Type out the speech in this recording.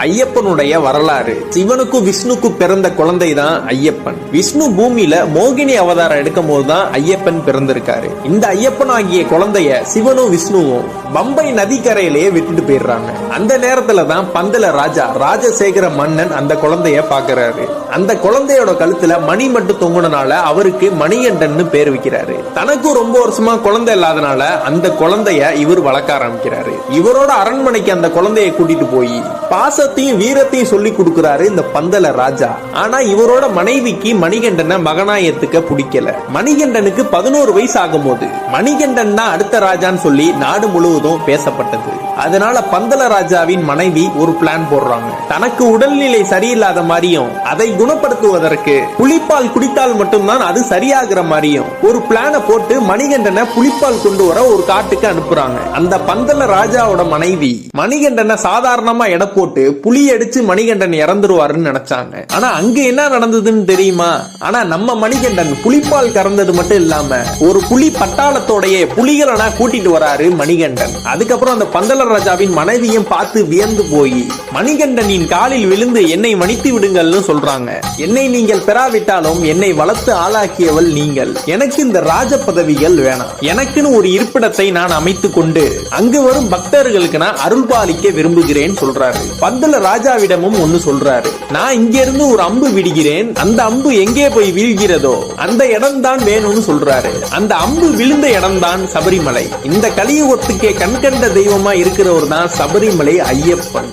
ஐயப்பனுடைய வரலாறு. சிவனுக்கும் விஷ்ணுக்கும் பிறந்த குழந்தை தான் ஐயப்பன். விஷ்ணு பூமியில மோகினி அவதாரம் எடுக்கும் போதுதான் ஐயப்பன் பிறந்திருக்காரு. இந்த ஐயப்பன் ஆகிய குழந்தைய சிவனும் விஷ்ணுவும் பம்பை நதிக்கரையிலேயே விட்டுட்டு போயிடுறாங்க. அந்த நேரத்துல தான் பந்தல ராஜா ராஜசேகர மன்னன் அந்த குழந்தைய பாக்குறாரு. அந்த குழந்தையோட கழுத்துல மணி மட்டும் தொங்குனனால அவருக்கு மணிகண்டன் பேர் வைக்கிறாரு. தனக்கும் ரொம்ப வருஷமா குழந்தை இல்லாதனால அந்த குழந்தைய இவர் வளர்க்க ஆரம்பிக்கிறாரு. இவரோட அரண்மனைக்கு அந்த குழந்தைய கூட்டிட்டு போய் பாசத்தையும் வீரத்தையும் சொல்லி கொடுக்கிறாரு இந்த பந்தல ராஜா. ஆனா இவரோட மனைவிக்கு மணிகண்டனை மகனாயத்துக்க பிடிக்கல. மணிகண்டனுக்கு 11 வயசு ஆகும் போது மணிகண்டன் தான் அடுத்த ராஜான்னு சொல்லி நாடு முழுவதும் பேசப்பட்டது. அதனால பந்தல ராஜாவின் மனைவி ஒரு பிளான் போடுறாங்க. தனக்கு உடல்நிலை சரியில்லாத மாதிரியும் அதை குணப்படுத்துவதற்கு புலிப்பால் குடித்தால் மட்டும்தான் அது சரியாகிற மாதிரியும் ஒரு பிளான போட்டு மணிகண்டனை புலிப்பால் கொண்டு வர ஒரு காட்டுக்கு அனுப்புறாங்க. அந்த பந்தல ராஜாவோட மனைவி மணிகண்டனை சாதாரணமா எடை போட்டு புலி அடிச்சு மணிகண்டன் இறந்துருவாருன்னு நினைச்சாங்க. ஆனா அங்க என்ன நடந்ததுன்னு தெரியுமா? ஆனா நம்ம மணிகண்டன் புலிப்பால் கறந்தது மட்டும் இல்லாம ஒரு புலி பட்டாளத்தோடைய புலிகளை கூட்டிட்டு வராரு மணிகண்டன். அதுக்கப்புறம் அந்த பந்தல ராஜாவின் மனைவியும் பார்த்து வியந்து போய் மணிகண்டனின் காலில் விழுந்து என்னை மன்னித்து விடுங்கள்னு சொல்றாங்க. என்னை நீங்கள் பெறாவிட்டாலும் என்னை வளர்த்து ஆளாக்கியவள் நீங்கள். எனக்கு இந்த ராஜ பதவிகள் வேணாம். எனக்குன்னு ஒரு இருப்பிடத்தை நான் அமைத்துக் கொண்டு அங்கு வரும் பக்தர்களுக்கு நான் அருள் பாலிக்க விரும்புகிறேன் சொல்றாரு. பந்தல ராஜாவிடமும் ஒன்னு சொல்றாரு. நான் இங்க இருந்து ஒரு அம்பு விடுகிறேன். அந்த அம்பு எங்கே போய் வீழ்கிறதோ அந்த இடம் தான் வேணும்னு சொல்றாரு. அந்த அம்பு விழுந்த இடம் தான் சபரிமலை. இந்த கலியுகத்துக்கே கண்கண்ட தெய்வமா இருக்கிறவர் தான் சபரிமலை ஐயப்பன்.